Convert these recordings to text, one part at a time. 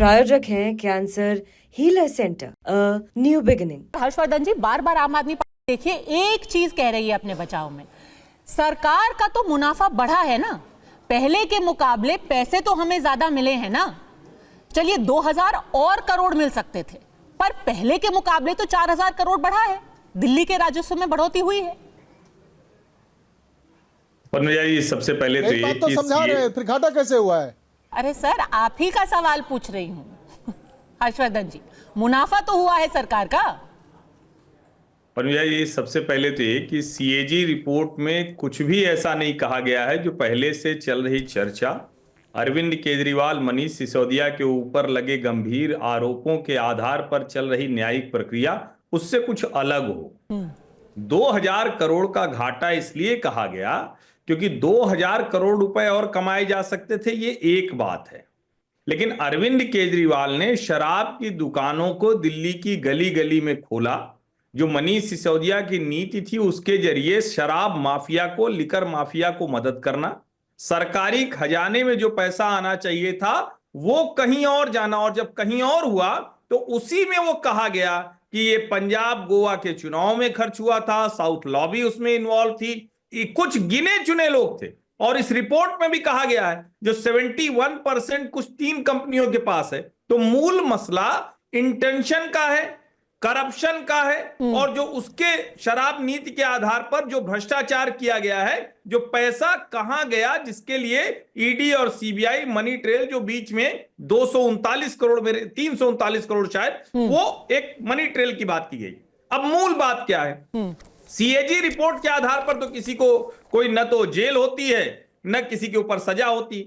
प्रायोजक हैं cancer healer centre, new beginning. Harshvardhan ji, बार बार आम आदमी पार्टी देखिए एक चीज कह रही है अपने बचाव में, सरकार का तो मुनाफा बढ़ा है ना, पहले के मुकाबले पैसे तो हमें ज्यादा मिले हैं ना। चलिए 2000 और करोड़ मिल सकते थे, पर पहले के मुकाबले तो 4000 करोड़ बढ़ा है, दिल्ली के राजस्व में बढ़ोतरी हुई है। जी सबसे पहले तो बात तो समझा रहे हैं, फिर घाटा कैसे हुआ है? अरे सर, आप ही का सवाल पूछ रही हूं हर्षवर्धन जी, मुनाफा तो हुआ है सरकार का। पर ये सबसे पहले तो ये कि सीएजी रिपोर्ट में कुछ भी ऐसा नहीं कहा गया है जो पहले से चल रही चर्चा, अरविंद केजरीवाल, मनीष सिसोदिया के ऊपर लगे गंभीर आरोपों के आधार पर चल रही न्यायिक प्रक्रिया, उससे कुछ अलग हो। 2000 करोड़ का घाटा इसलिए कहा गया क्योंकि 2000 करोड़ रुपए और कमाए जा सकते थे, ये एक बात है। लेकिन अरविंद केजरीवाल ने शराब की दुकानों को दिल्ली की गली गली में खोला, जो मनीष सिसोदिया की नीति थी उसके जरिए शराब माफिया को, लिकर माफिया को मदद करना, सरकारी खजाने में जो पैसा आना चाहिए था वो कहीं और जाना, और जब कहीं और हुआ तो उसी में वो कहा गया कि ये पंजाब गोवा के चुनाव में खर्च हुआ था, साउथ लॉबी उसमें इन्वॉल्व थी, कुछ गिने चुने लोग थे। और इस रिपोर्ट में भी कहा गया है जो 71% कुछ 3 कंपनियों के पास है। तो मूल मसला इंटेंशन का है, करप्शन का है, और जो उसके शराब नीति के आधार पर जो भ्रष्टाचार किया गया है, जो पैसा कहां गया, जिसके लिए ईडी और सीबीआई मनी ट्रेल, जो बीच में 239 करोड़ में 339 करोड़ शायद, वो एक मनी ट्रेल की बात की गई। अब मूल बात क्या है? सीएजी रिपोर्ट के आधार पर तो किसी को कोई न तो जेल होती है न किसी के ऊपर सजा होती।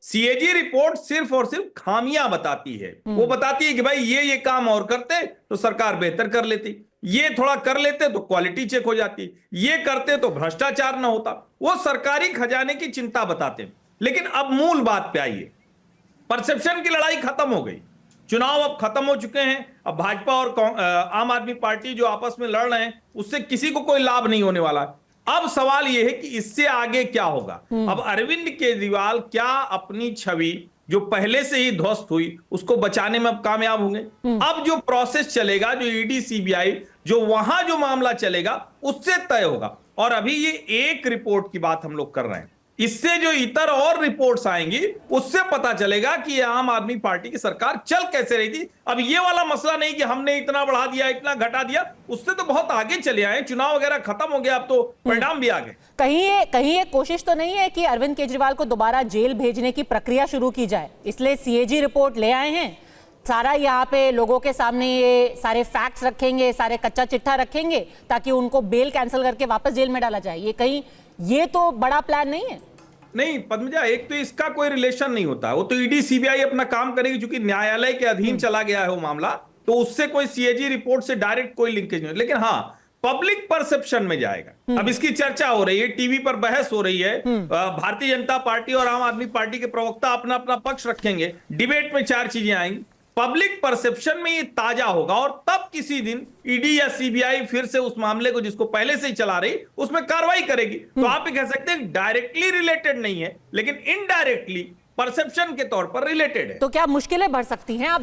सीएजी रिपोर्ट सिर्फ और सिर्फ खामियां बताती है। वो बताती है कि भाई ये काम और करते तो सरकार बेहतर कर लेती, ये थोड़ा कर लेते तो क्वालिटी चेक हो जाती, ये करते तो भ्रष्टाचार ना होता। वो सरकारी खजाने की चिंता बताते हैं। लेकिन अब मूल बात पे आइए, परसेप्शन की लड़ाई खत्म हो गई, चुनाव अब खत्म हो चुके हैं। अब भाजपा और आम आदमी पार्टी जो आपस में लड़ रहे हैं उससे किसी को कोई लाभ नहीं होने वाला। अब सवाल यह है कि इससे आगे क्या होगा। अब अरविंद केजरीवाल क्या अपनी छवि जो पहले से ही ध्वस्त हुई उसको बचाने में अब कामयाब होंगे? अब जो प्रोसेस चलेगा, जो ईडी सीबीआई जो वहां जो मामला चलेगा उससे तय होगा। और अभी ये एक रिपोर्ट की बात हम लोग कर रहे हैं, इससे जो इतर और रिपोर्ट्स आएंगी उससे पता चलेगा कि ये आम आदमी पार्टी की सरकार चल कैसे रही थी। अब ये वाला मसला नहीं कि हमने इतना बढ़ा दिया, इतना घटा दिया, उससे तो बहुत आगे चले आए, चुनाव वगैरह खत्म हो गया, अब तो परिणाम भी आ गए। कहीं ये कोशिश तो नहीं है कि अरविंद केजरीवाल को दोबारा जेल भेजने की प्रक्रिया शुरू की जाए, इसलिए सीएजी रिपोर्ट ले आए हैं, सारा यहाँ पे लोगों के सामने ये सारे फैक्ट्स रखेंगे, सारे कच्चा चिट्ठा रखेंगे ताकि उनको बेल कैंसिल करके वापस जेल में डाला जाए। ये कहीं ये तो बड़ा प्लान नहीं है? नहीं पद्मजा, एक तो इसका कोई रिलेशन नहीं होता, वो तो ईडी सीबीआई अपना काम करेगी, क्योंकि न्यायालय के अधीन चला गया है वो मामला, तो उससे कोई सीएजी रिपोर्ट से डायरेक्ट कोई लिंकेज नहीं। लेकिन हाँ, पब्लिक परसेप्शन में जाएगा। अब इसकी चर्चा हो रही है, टीवी पर बहस हो रही है, भारतीय जनता पार्टी और आम आदमी पार्टी के प्रवक्ता अपना अपना पक्ष रखेंगे, डिबेट में 4 चीजें आएंगी। पब्लिक परसेप्शन में ये ताजा होगा और तब किसी दिन ईडी या सीबीआई फिर से उस मामले को जिसको पहले से ही चला रही उसमें कार्रवाई करेगी। तो आप ये कह सकते हैं डायरेक्टली रिलेटेड नहीं है, लेकिन इनडायरेक्टली परसेप्शन के तौर पर रिलेटेड है। तो क्या मुश्किलें बढ़ सकती हैं? आप